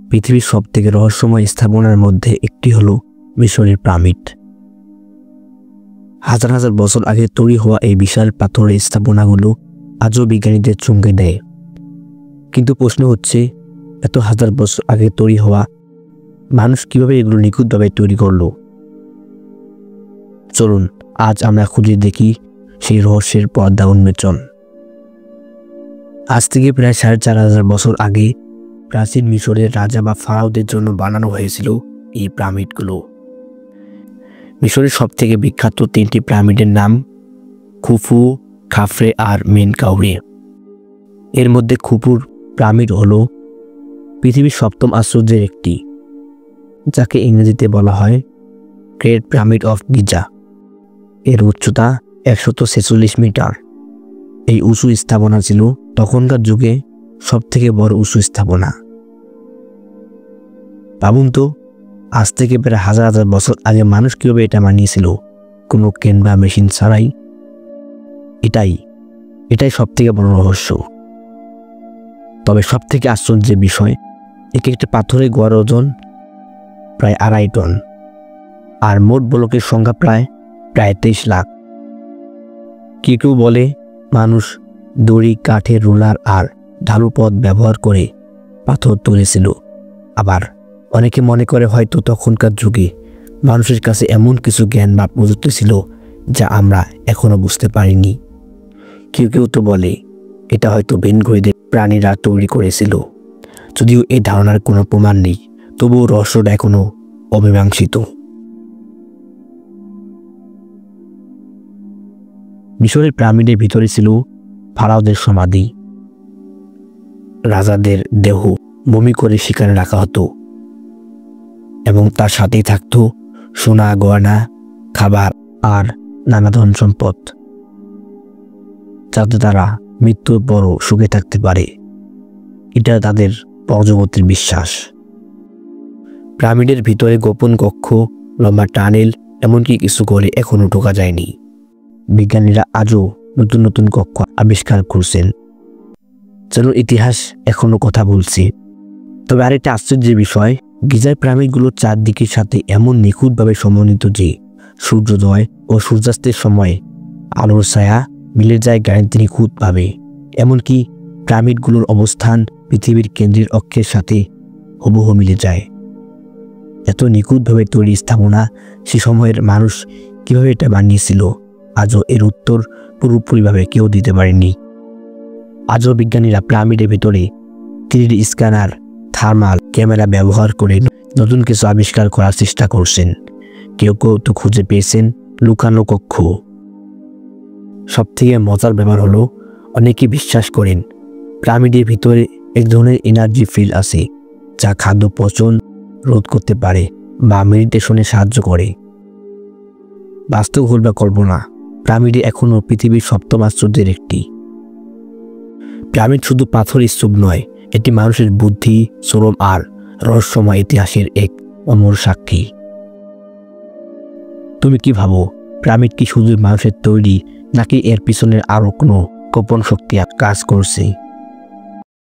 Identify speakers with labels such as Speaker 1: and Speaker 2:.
Speaker 1: পৃথিবীর সবথেকে রহস্যময় স্থাপনার মধ্যে একটি হলো মিশরের পিরামিড। হাজার হাজার বছর আগে তৈরি হওয়া এই বিশাল পাথরের স্থাপনাগুলো আজও বিজ্ঞানীদের চমকে দেয়। কিন্তু প্রশ্ন হচ্ছে, এত হাজার বছর আগে তৈরি হওয়া মানুষ কিভাবে এগুলো নিখুঁতভাবে তৈরি করলো? চলুন আজ আমরা খুঁজে দেখি সেই রহস্যের পর্দা উন্মোচন। আজ থেকে প্রায় ৪,৫০০ বছর আগে প্রাচীন মিশরের রাজা বা ফারাওদের জন্য বানানো হয়েছিল এই পিরামিডগুলো। মিশরের সবথেকে বিখ্যাত ৩টি পিরামিডের নাম খুফু, খাফরে আর মেনকাউরে। এর মধ্যে খুফুর পিরামিড হলো পৃথিবীর ৭ম আশ্চর্যের একটি, যাকে ইংরেজিতে বলা হয় গ্রেট পিরামিড অফ গিজা। এর উচ্চতা ১৪৬ মিটার। এই উঁচু স্থাপনা ছিল তখনকার যুগে সবথেকে বড় উঁচু স্থাপনা। ভাবুন তো, আজ থেকে প্রায় হাজার হাজার বছর আগে মানুষ কীভাবে এটা বানিয়েছিল, কোনো ক্রেন বা মেশিন ছাড়াই। এটাই সবথেকে বড় রহস্য। তবে সবথেকে আশ্চর্যের বিষয়, এক একটা পাথরের গড় ওজন প্রায় ২.৫ টন, আর মোট ব্লকের সংখ্যা প্রায় ২৩ লাখ। কেউ বলে মানুষ দড়ি, কাঠের রোলার আর ঢালু পথ ব্যবহার করে পাথর তুলেছিল। আবার অনেকে মনে করে হয়তো তখনকার যুগে মানুষের কাছে এমন কিছু জ্ঞান বা প্রযুক্তি ছিল যা আমরা এখনো বুঝতে পারিনি। কেউ তো বলে এটা হয়তো ভিনগ্রহীদের প্রাণীরা তৈরি করেছিল। যদিও এই ধারণার কোনো প্রমাণ নেই, তবুও রহস্যটা এখনো অমীমাংসিত। মিশরের পিরামিডের ভিতরে ছিল ফারাওদের সমাধি। রাজাদের দেহ বমি করে সেখানে রাখা হতো এবং তার সাথেই থাকতো সোনা, গয়না, খাবার আর নানা ধন সম্পদ, যাতে তারা মৃত্যুর পরও সুখে থাকতে পারে। এটা তাদের প্রজাপতির বিশ্বাস। পিরামিডের ভিতরে গোপন কক্ষ, লম্বা টানেল, এমনকি কিছু ঘরে এখনো ঢোকা যায়নি। বিজ্ঞানীরা আজও নতুন নতুন কক্ষ আবিষ্কার করছেন, যেন ইতিহাস এখনো কথা বলছে। তবে আরেকটা আশ্চর্যের বিষয়, গিজার পিরামিডগুলোর চারদিকের সাথে এমন নিখুঁতভাবে সমন্বিত যে সূর্যোদয় ও সূর্যাস্তের সময় আলোর ছায়া মিলে যায় গাণিতিক নিখুঁতভাবে। এমনকি পিরামিডগুলোর অবস্থান পৃথিবীর কেন্দ্রের অক্ষের সাথে হুবহু মিলে যায়। এত নিখুঁতভাবে তৈরি স্থাপনা সে সময়ের মানুষ কিভাবে এটা বানিয়েছিল, আজও এর উত্তর পুরোপুরিভাবে কেউ দিতে পারেনি। আজও বিজ্ঞানীরা পিরামিডের ভেতরে 3D স্ক্যানার, থার্মাল ক্যামেরা ব্যবহার করে নতুন কিছু আবিষ্কার করার চেষ্টা করছেন। কেউ তো খুঁজে পেয়েছেন লুকানো কক্ষ। সবথেকে মজার ব্যাপার হলো, অনেকে বিশ্বাস করেন পিরামিডের ভিতরে এক ধরনের এনার্জি ফিল্ড আছে, যা খাদ্য পচন রোধ করতে পারে বা মেডিটেশনে সাহায্য করে। বাস্তব হোক বা কল্পনা, পিরামিডে এখনও পৃথিবীর 7ম আশ্চর্যের একটি। পিরামিড শুধু পাথরের স্তূপ নয়, এটি মানুষের বুদ্ধি, শ্রম আর রহস্যময় ইতিহাসের এক অমর সাক্ষী। তুমি কি ভাবো, পিরামিড কি শুধু মানুষের তৈরি, নাকি এর পিছনের আরও কোনো গোপন শক্তি কাজ করছে?